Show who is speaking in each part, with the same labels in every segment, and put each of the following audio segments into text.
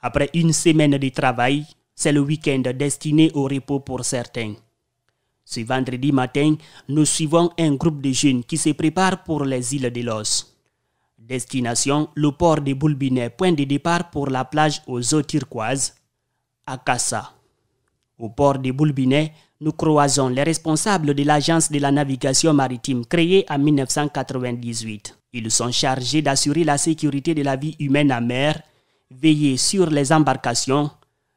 Speaker 1: Après une semaine de travail, c'est le week-end destiné au repos pour certains. Ce vendredi matin, nous suivons un groupe de jeunes qui se préparent pour les îles de Los. Destination, le port de Boulbinet, point de départ pour la plage aux eaux turquoises, à Kassa. Au port de Boulbinet, nous croisons les responsables de l'agence de la navigation maritime créée en 1998. Ils sont chargés d'assurer la sécurité de la vie humaine en mer, veiller sur les embarcations,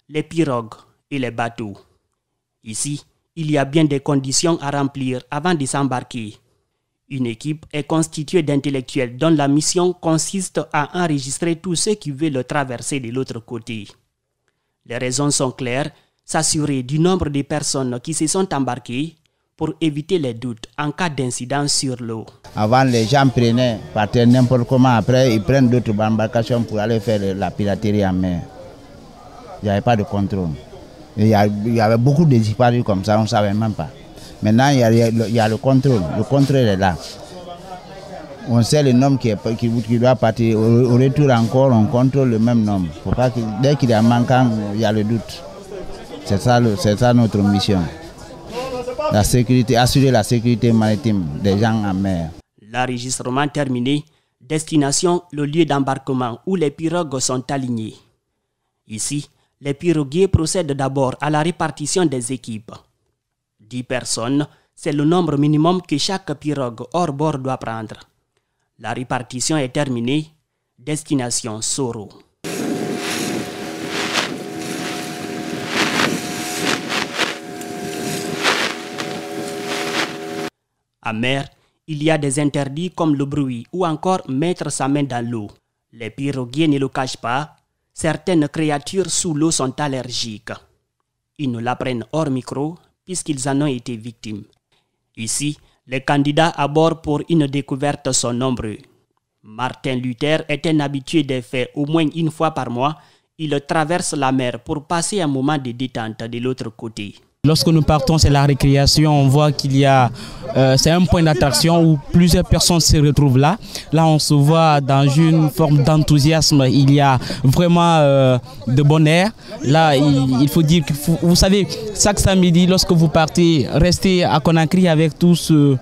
Speaker 1: les pirogues et les bateaux. Ici, il y a bien des conditions à remplir avant de s'embarquer. Une équipe est constituée d'intellectuels dont la mission consiste à enregistrer tous ceux qui veulent traverser de l'autre côté. Les raisons sont claires, s'assurer du nombre de personnes qui se sont embarquées pour éviter les doutes en cas d'incident sur l'eau.
Speaker 2: Avant, les gens partaient n'importe comment, après ils prennent d'autres embarcations pour aller faire la piraterie en mer. Il n'y avait pas de contrôle. Il y avait beaucoup de disparus comme ça, on ne savait même pas. Maintenant, il y a le contrôle. Le contrôle est là. On sait le nombre qui doit partir. Au retour encore, on contrôle le même nombre. Faut pas dès qu'il y a un manquant, il y a le doute. C'est ça notre mission. La sécurité, assurer la sécurité maritime des gens en mer.
Speaker 1: L'enregistrement terminé, destination, le lieu d'embarquement où les pirogues sont alignées. Ici, les piroguiers procèdent d'abord à la répartition des équipes. 10 personnes, c'est le nombre minimum que chaque pirogue hors bord doit prendre. La répartition est terminée. Destination Soro. En mer, il y a des interdits comme le bruit ou encore mettre sa main dans l'eau. Les piroguiers ne le cachent pas. Certaines créatures sous l'eau sont allergiques. Ils nous l'apprennent hors micro puisqu'ils en ont été victimes. Ici, les candidats à bord pour une découverte sont nombreux. Martin Luther est un habitué des faits au moins une fois par mois. Il traverse la mer pour passer un moment de détente de l'autre côté.
Speaker 3: Lorsque nous partons, c'est la récréation, on voit qu'il y a, c'est un point d'attraction où plusieurs personnes se retrouvent là. Là, on se voit dans une forme d'enthousiasme, il y a vraiment de bon air. Là, il faut dire que, vous savez, chaque samedi, lorsque vous partez, restez à Conakry avec tout ce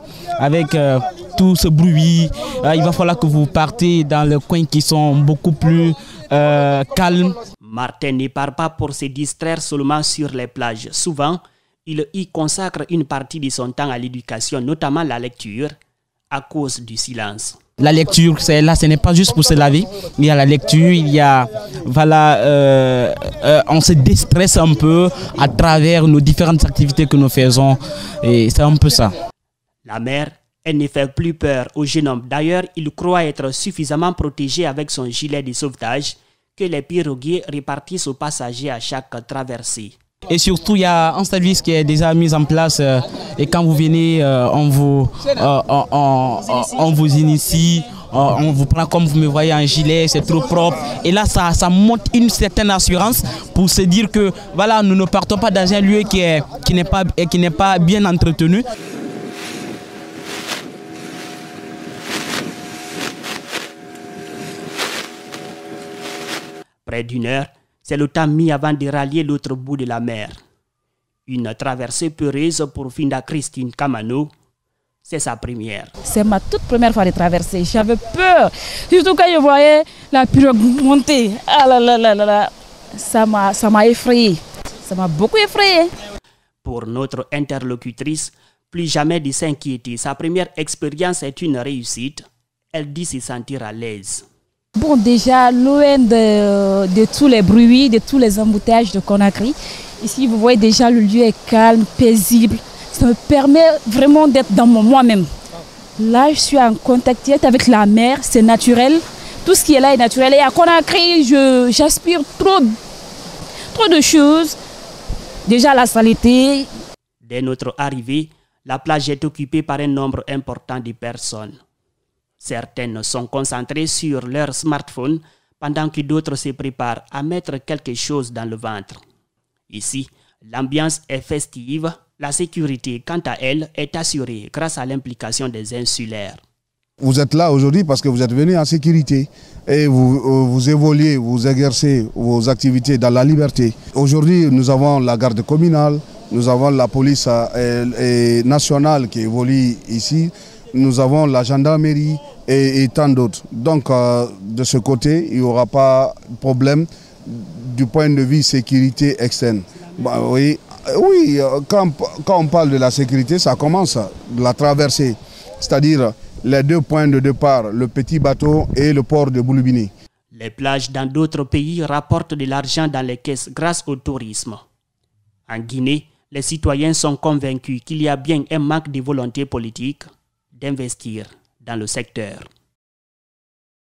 Speaker 3: bruit. Il va falloir que vous partez dans les coins qui sont beaucoup plus calmes.
Speaker 1: Martin ne part pas pour se distraire seulement sur les plages. Souvent, il y consacre une partie de son temps à l'éducation, notamment la lecture, à cause du silence.
Speaker 3: La lecture, c'est là, ce n'est pas juste pour se laver. Il y a la lecture, il y a, voilà, on se déstresse un peu à travers nos différentes activités que nous faisons. Et c'est un peu ça.
Speaker 1: La mer, elle ne fait plus peur au jeune homme. D'ailleurs, il croit être suffisamment protégé avec son gilet de sauvetage que les piroguiers répartissent aux passagers à chaque traversée.
Speaker 3: Et surtout, il y a un service qui est déjà mis en place et quand vous venez, on vous initie, on vous prend comme vous me voyez en gilet, c'est trop propre. Et là, ça montre une certaine assurance pour se dire que voilà, nous ne partons pas dans un lieu qui n'est pas bien entretenu.
Speaker 1: Près d'une heure, c'est le temps mis avant de rallier l'autre bout de la mer. Une traversée peureuse pour Finda Christine Kamano, c'est sa première.
Speaker 4: C'est ma toute première fois de traverser. J'avais peur, surtout quand je voyais la pirogue monter. Ah là là là là, ça m'a effrayé. Ça m'a beaucoup effrayé.
Speaker 1: Pour notre interlocutrice, plus jamais de s'inquiéter. Sa première expérience est une réussite. Elle dit se sentir à l'aise.
Speaker 4: Bon, déjà, loin de tous les bruits, de tous les embouteillages de Conakry, ici, vous voyez déjà, le lieu est calme, paisible. Ça me permet vraiment d'être dans moi-même. Là, je suis en contact direct avec la mer, c'est naturel. Tout ce qui est là est naturel. Et à Conakry, j'aspire trop de choses. Déjà, la saleté.
Speaker 1: Dès notre arrivée, la plage est occupée par un nombre important de personnes. Certaines sont concentrées sur leur smartphone pendant que d'autres se préparent à mettre quelque chose dans le ventre. Ici, l'ambiance est festive. La sécurité, quant à elle, est assurée grâce à l'implication des insulaires.
Speaker 5: Vous êtes là aujourd'hui parce que vous êtes venus en sécurité et vous évoluez, vous exercez vos activités dans la liberté. Aujourd'hui, nous avons la garde communale, nous avons la police nationale qui évolue ici, nous avons la gendarmerie et tant d'autres. Donc, de ce côté, il n'y aura pas de problème du point de vue sécurité externe. Bah, oui, quand on parle de la sécurité, ça commence de la traversée, c'est-à-dire les 2 points de départ, le petit bateau et le port de Bouloubini.
Speaker 1: Les plages dans d'autres pays rapportent de l'argent dans les caisses grâce au tourisme. En Guinée, les citoyens sont convaincus qu'il y a bien un manque de volonté politique d'investir dans le secteur.